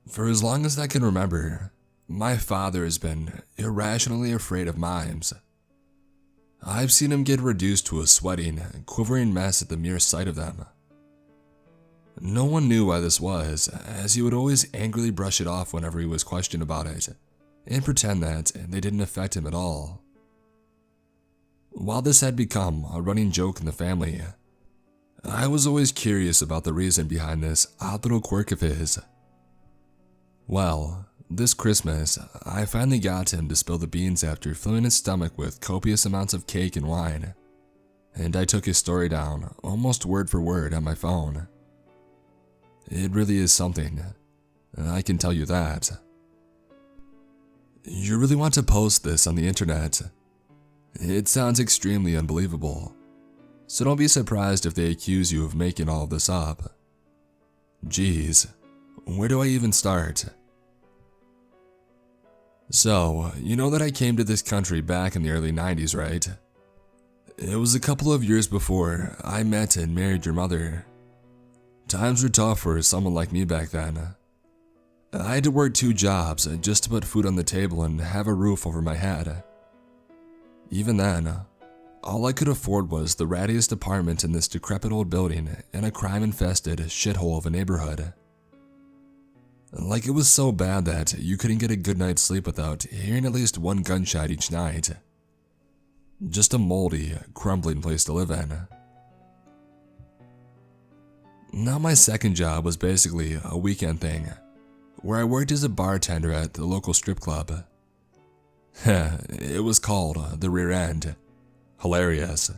For as long as I can remember, my father has been irrationally afraid of mimes. I've seen him get reduced to a sweating, quivering mess at the mere sight of them. No one knew why this was, as he would always angrily brush it off whenever he was questioned about it, and pretend that they didn't affect him at all. While this had become a running joke in the family, I was always curious about the reason behind this odd little quirk of his. Well, this Christmas, I finally got him to spill the beans after filling his stomach with copious amounts of cake and wine, and I took his story down almost word for word on my phone. It really is something, I can tell you that. You really want to post this on the internet? It sounds extremely unbelievable, so don't be surprised if they accuse you of making all of this up. Geez, where do I even start? So, you know that I came to this country back in the early 90s, right? It was a couple of years before I met and married your mother. Times were tough for someone like me back then. I had to work 2 jobs just to put food on the table and have a roof over my head. Even then, all I could afford was the rattiest apartment in this decrepit old building in a crime-infested shithole of a neighborhood. Like it was so bad that you couldn't get a good night's sleep without hearing at least one gunshot each night. Just a moldy, crumbling place to live in. Now my second job was basically a weekend thing, where I worked as a bartender at the local strip club. It was called The Rear End. Hilarious.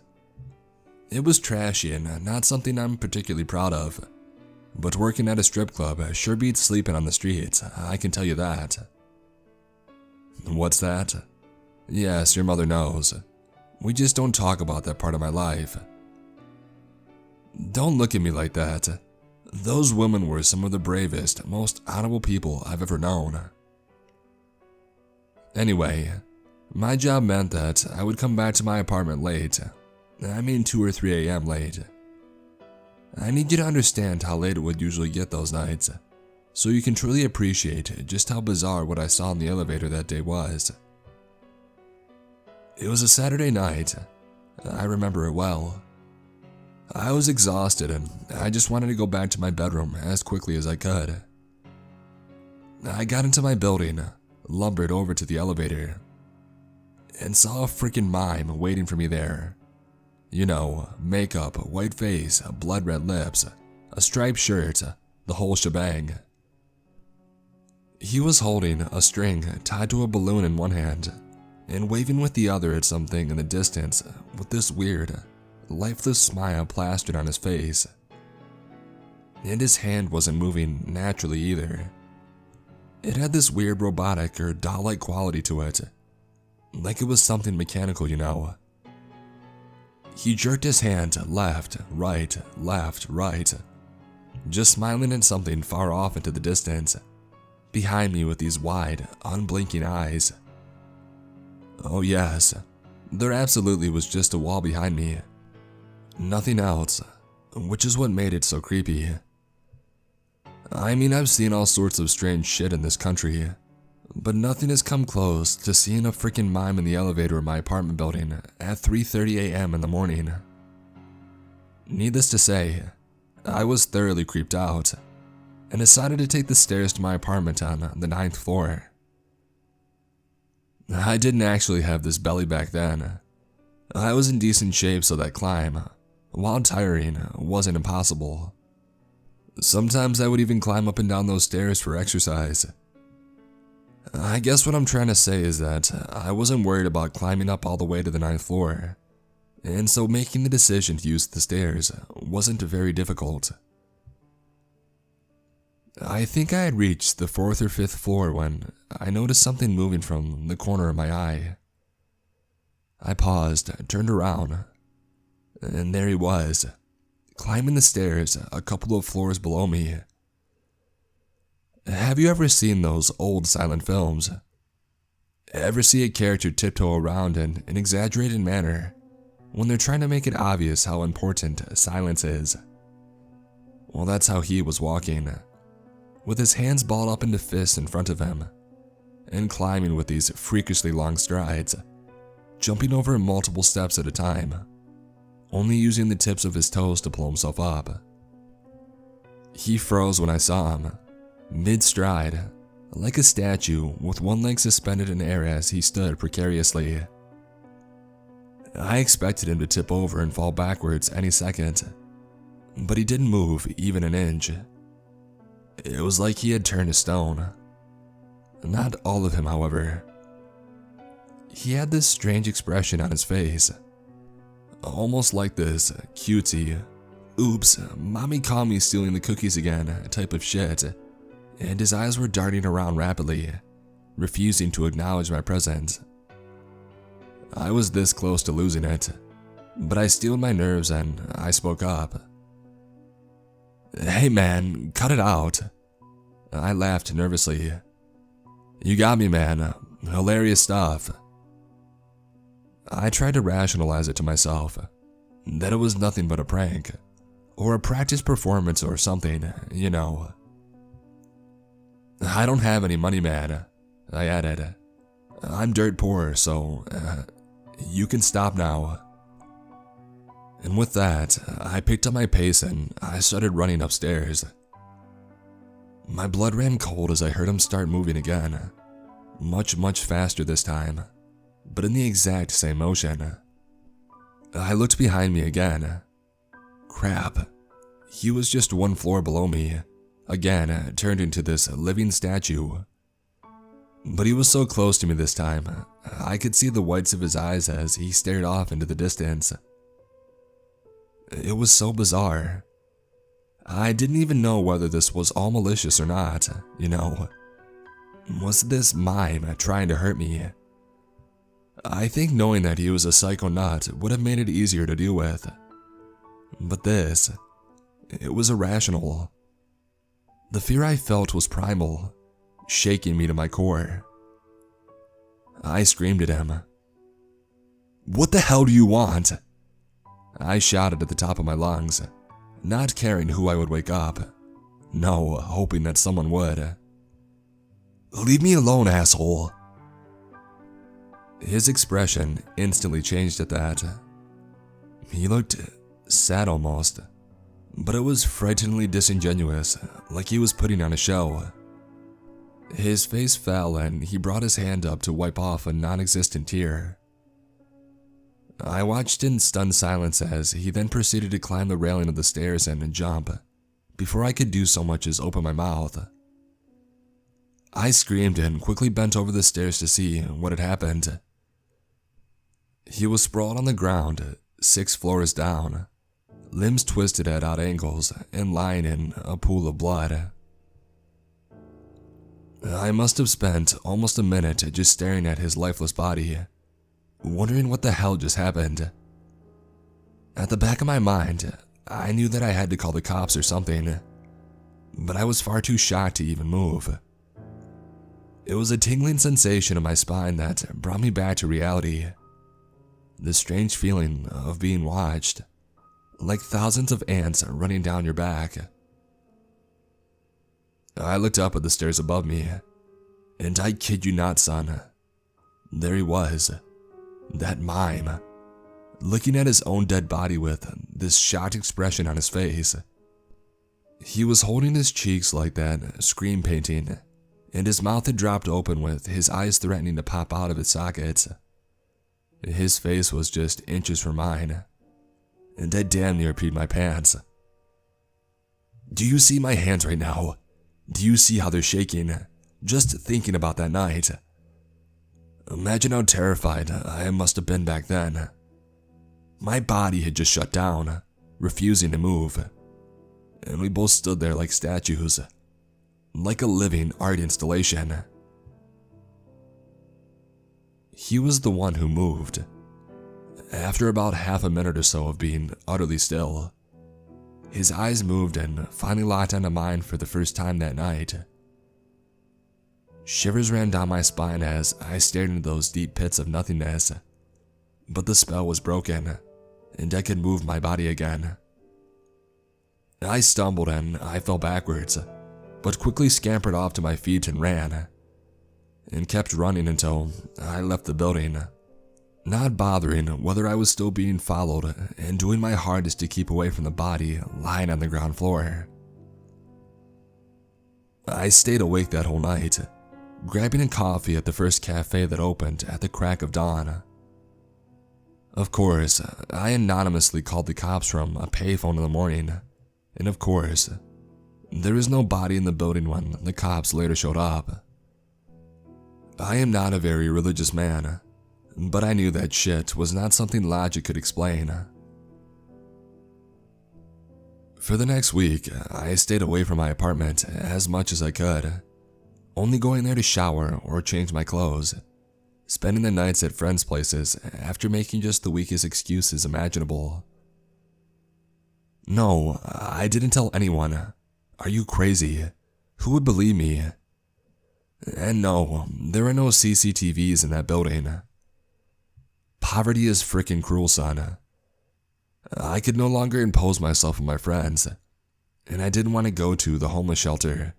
It was trashy and not something I'm particularly proud of, but working at a strip club sure beats sleeping on the streets, I can tell you that. What's that? Yes, your mother knows. We just don't talk about that part of my life. Don't look at me like that. Those women were some of the bravest, most honorable people I've ever known. Anyway, my job meant that I would come back to my apartment late. I mean 2 or 3 a.m. late. I need you to understand how late it would usually get those nights, so you can truly appreciate just how bizarre what I saw in the elevator that day was. It was a Saturday night. I remember it well. I was exhausted and I just wanted to go back to my bedroom as quickly as I could. I got into my building, lumbered over to the elevator, and saw a freaking mime waiting for me there. You know, makeup, white face, blood red lips, a striped shirt, the whole shebang. He was holding a string tied to a balloon in one hand and waving with the other at something in the distance with this weird, lifeless smile plastered on his face. And his hand wasn't moving naturally either. It had this weird robotic or doll-like quality to it, like it was something mechanical, you know. He jerked his hand left, right, just smiling at something far off into the distance, behind me with these wide, unblinking eyes. Oh yes, there absolutely was just a wall behind me. Nothing else, which is what made it so creepy. I mean, I've seen all sorts of strange shit in this country, but nothing has come close to seeing a freaking mime in the elevator of my apartment building at 3:30 a.m. in the morning. Needless to say, I was thoroughly creeped out and decided to take the stairs to my apartment on the 9th floor. I didn't actually have this belly back then. I was in decent shape, so that climb, while tiring, wasn't impossible. Sometimes I would even climb up and down those stairs for exercise. I guess what I'm trying to say is that I wasn't worried about climbing up all the way to the 9th floor, and so making the decision to use the stairs wasn't very difficult. I think I had reached the 4th or 5th floor when I noticed something moving from the corner of my eye. I paused, turned around, and there he was, climbing the stairs a couple of floors below me. Have you ever seen those old silent films? Ever see a character tiptoe around in an exaggerated manner when they're trying to make it obvious how important silence is? Well, that's how he was walking. with his hands balled up into fists in front of him, and climbing with these freakishly long strides, jumping over multiple steps at a time, only using the tips of his toes to pull himself up. He froze when I saw him, mid-stride, like a statue with one leg suspended in air as he stood precariously. I expected him to tip over and fall backwards any second, but he didn't move even an inch. It was like he had turned to stone. Not all of him, however. He had this strange expression on his face, almost like this cutesy, oops, mommy caught me stealing the cookies again type of shit, and his eyes were darting around rapidly, refusing to acknowledge my presence. I was this close to losing it, but I steeled my nerves and I spoke up. "Hey man, cut it out." I laughed nervously. "You got me, man. Hilarious stuff." I tried to rationalize it to myself, that it was nothing but a prank, or a practice performance or something, you know. "I don't have any money, man," I added. "I'm dirt poor, so you can stop now." And with that, I picked up my pace and I started running upstairs. My blood ran cold as I heard him start moving again, much faster this time, but in the exact same motion. I looked behind me again. Crap, he was just one floor below me, again turned into this living statue. But he was so close to me this time, I could see the whites of his eyes as he stared off into the distance. It was so bizarre. I didn't even know whether this was all malicious or not, you know. Was this mime trying to hurt me? I think knowing that he was a psycho nut would have made it easier to deal with. But this, it was irrational. The fear I felt was primal, shaking me to my core. I screamed at him. "What the hell do you want?" I shouted at the top of my lungs, not caring who I would wake up. No, hoping that someone would. "Leave me alone, asshole." His expression instantly changed at that. He looked sad almost, but it was frighteningly disingenuous, like he was putting on a show. His face fell and he brought his hand up to wipe off a non-existent tear. I watched in stunned silence as he then proceeded to climb the railing of the stairs and jump, before I could do so much as open my mouth. I screamed and quickly bent over the stairs to see what had happened. He was sprawled on the ground, 6 floors down, limbs twisted at odd angles and lying in a pool of blood. I must have spent almost a minute just staring at his lifeless body, wondering what the hell just happened. At the back of my mind, I knew that I had to call the cops or something, but I was far too shocked to even move. It was a tingling sensation in my spine that brought me back to reality. The strange feeling of being watched, like thousands of ants running down your back. I looked up at the stairs above me, and I kid you not, son, there he was. That mime, looking at his own dead body with this shocked expression on his face. He was holding his cheeks like that scream painting, and his mouth had dropped open with his eyes threatening to pop out of its sockets. His face was just inches from mine, and I damn near peed my pants. "Do you see my hands right now? Do you see how they're shaking? Just thinking about that night. Imagine how terrified I must have been back then. My body had just shut down, refusing to move, and we both stood there like statues, like a living art installation." He was the one who moved. After about half a minute or so of being utterly still, his eyes moved and finally locked onto mine for the first time that night. Shivers ran down my spine as I stared into those deep pits of nothingness, but the spell was broken, and I could move my body again. I stumbled and I fell backwards, but quickly scampered off to my feet and ran, and kept running until I left the building, not bothering whether I was still being followed and doing my hardest to keep away from the body lying on the ground floor. I stayed awake that whole night, grabbing a coffee at the first cafe that opened at the crack of dawn. Of course, I anonymously called the cops from a payphone in the morning, and of course, there was no body in the building when the cops later showed up. I am not a very religious man, but I knew that shit was not something logic could explain. For the next week, I stayed away from my apartment as much as I could, only going there to shower or change my clothes, spending the nights at friends' places after making just the weakest excuses imaginable. No, I didn't tell anyone. Are you crazy? Who would believe me? And no, there are no CCTVs in that building. Poverty is frickin' cruel, son. I could no longer impose myself on my friends, and I didn't want to go to the homeless shelter,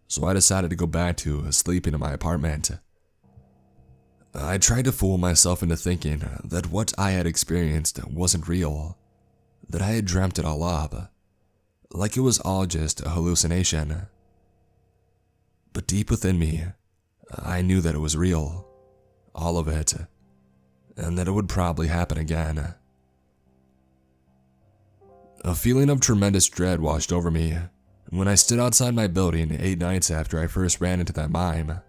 so I decided to go back to sleeping in my apartment. I tried to fool myself into thinking that what I had experienced wasn't real, that I had dreamt it all up, like it was all just a hallucination. But deep within me, I knew that it was real, all of it, and that it would probably happen again. A feeling of tremendous dread washed over me when I stood outside my building 8 nights after I first ran into that mime.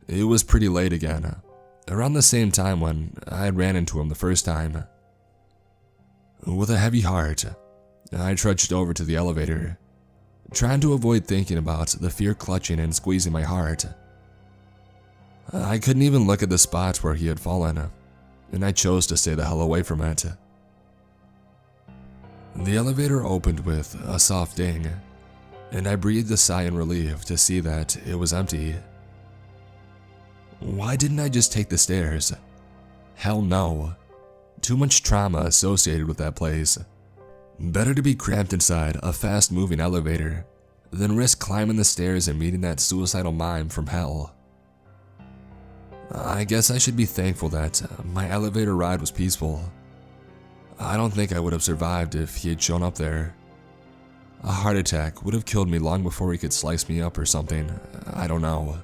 It was pretty late again, around the same time when I had ran into him the first time. With a heavy heart, I trudged over to the elevator, trying to avoid thinking about the fear clutching and squeezing my heart. I couldn't even look at the spot where he had fallen, and I chose to stay the hell away from it. The elevator opened with a soft ding, and I breathed a sigh in relief to see that it was empty. Why didn't I just take the stairs? Hell no. Too much trauma associated with that place. Better to be cramped inside a fast-moving elevator than risk climbing the stairs and meeting that suicidal mime from hell. I guess I should be thankful that my elevator ride was peaceful. I don't think I would have survived if he had shown up there. A heart attack would have killed me long before he could slice me up or something. I don't know.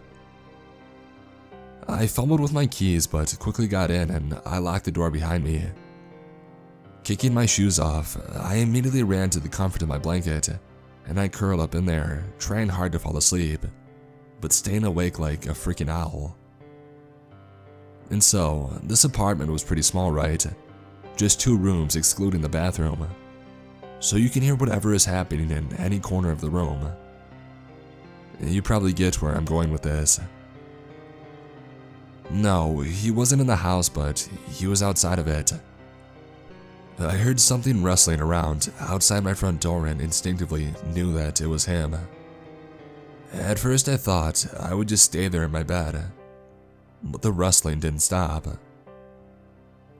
I fumbled with my keys but quickly got in and I locked the door behind me. Kicking my shoes off, I immediately ran to the comfort of my blanket and I curled up in there, trying hard to fall asleep, but staying awake like a freaking owl. And so, this apartment was pretty small, right? Just 2 rooms excluding the bathroom, so you can hear whatever is happening in any corner of the room. You probably get where I'm going with this. No, he wasn't in the house, but he was outside of it. I heard something rustling around outside my front door and instinctively knew that it was him. At first I thought I would just stay there in my bed, but the rustling didn't stop.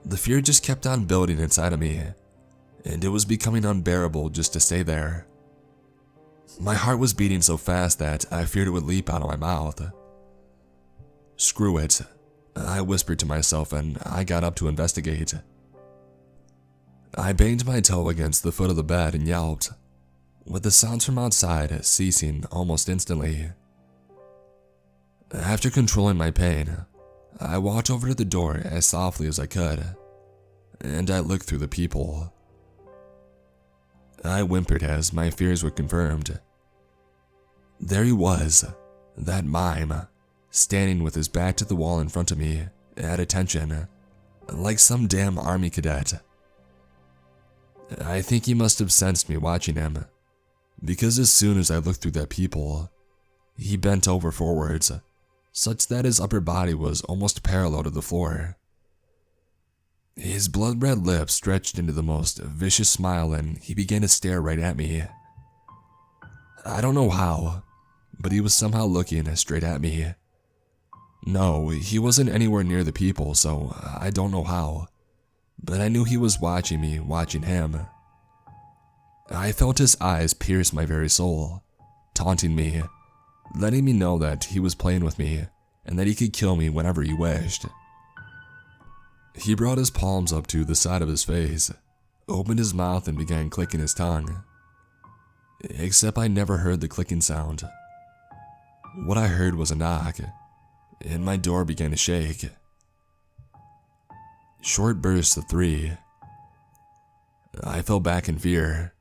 The fear just kept on building inside of me, and it was becoming unbearable just to stay there. My heart was beating so fast that I feared it would leap out of my mouth. Screw it, I whispered to myself and I got up to investigate. I banged my toe against the foot of the bed and yelped, with the sounds from outside ceasing almost instantly. After controlling my pain, I walked over to the door as softly as I could, and I looked through the peephole. I whimpered as my fears were confirmed. There he was, that mime, standing with his back to the wall in front of me, at attention, like some damn army cadet. I think he must have sensed me watching him, because as soon as I looked through that peephole, he bent over forwards, such that his upper body was almost parallel to the floor. His blood-red lips stretched into the most vicious smile and he began to stare right at me. I don't know how, but he was somehow looking straight at me. No, he wasn't anywhere near the people, so I don't know how, but I knew he was watching me, watching him. I felt his eyes pierce my very soul, taunting me, letting me know that he was playing with me and that he could kill me whenever he wished. He brought his palms up to the side of his face, opened his mouth and began clicking his tongue. Except I never heard the clicking sound. What I heard was a knock, and my door began to shake. Short bursts of 3. I fell back in fear.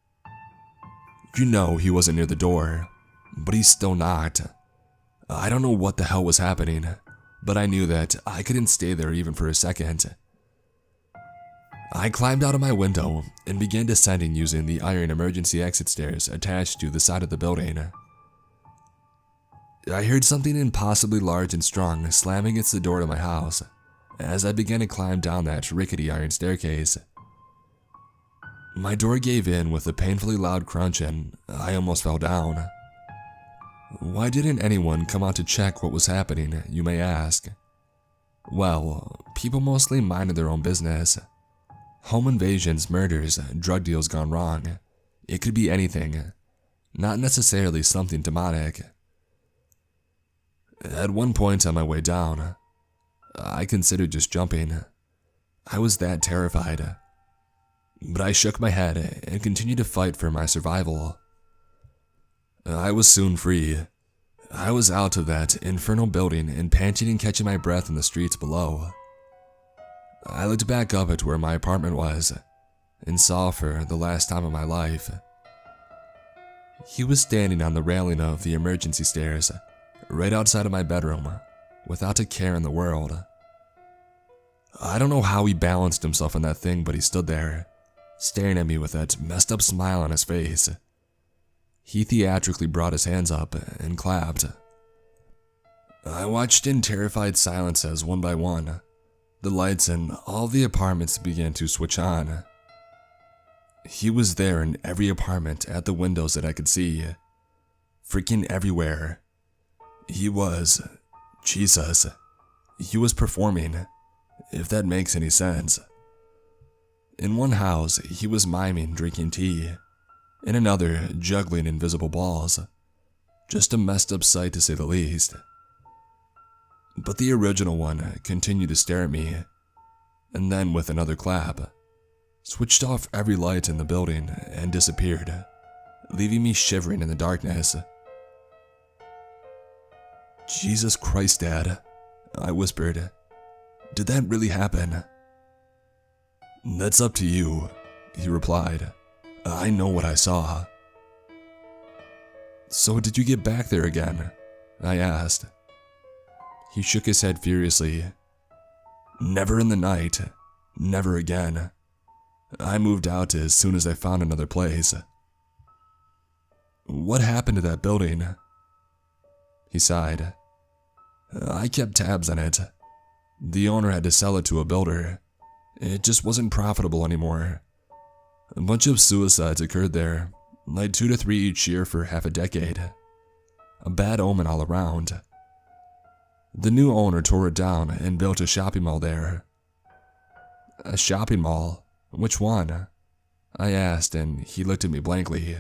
You know he wasn't near the door, but he still knocked. I don't know what the hell was happening, but I knew that I couldn't stay there even for a second. I climbed out of my window and began descending using the iron emergency exit stairs attached to the side of the building. I heard something impossibly large and strong slam against the door to my house as I began to climb down that rickety iron staircase. My door gave in with a painfully loud crunch and I almost fell down. Why didn't anyone come out to check what was happening, you may ask? Well, people mostly minded their own business. Home invasions, murders, drug deals gone wrong. It could be anything, not necessarily something demonic. At one point on my way down, I considered just jumping. I was that terrified. But I shook my head and continued to fight for my survival. I was soon free. I was out of that infernal building and panting and catching my breath in the streets below. I looked back up at where my apartment was and saw for the last time of my life. He was standing on the railing of the emergency stairs right outside of my bedroom without a care in the world. I don't know how he balanced himself on that thing, but he stood there, staring at me with that messed up smile on his face. He theatrically brought his hands up and clapped. I watched in terrified silence as one by one, the lights in all the apartments began to switch on. He was there in every apartment at the windows that I could see. Freaking everywhere. He was Jesus. He was performing, if that makes any sense. In one house, he was miming drinking tea. In another, juggling invisible balls. Just a messed up sight to say the least. But the original one continued to stare at me, and then with another clap, switched off every light in the building and disappeared, leaving me shivering in the darkness. Jesus Christ, Dad, I whispered. Did that really happen? That's up to you, he replied. I know what I saw. So did you get back there again? I asked. He shook his head furiously. Never in the night. Never again. I moved out as soon as I found another place. What happened to that building? He sighed. I kept tabs on it. The owner had to sell it to a builder. It just wasn't profitable anymore. A bunch of suicides occurred there, like 2 to 3 each year for half a decade. A bad omen all around. The new owner tore it down and built a shopping mall there. A shopping mall? Which one? I asked, and he looked at me blankly.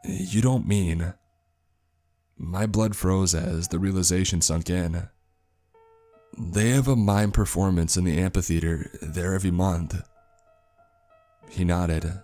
You don't mean... My blood froze as the realization sunk in. They have a mime performance in the amphitheater there every month. He nodded.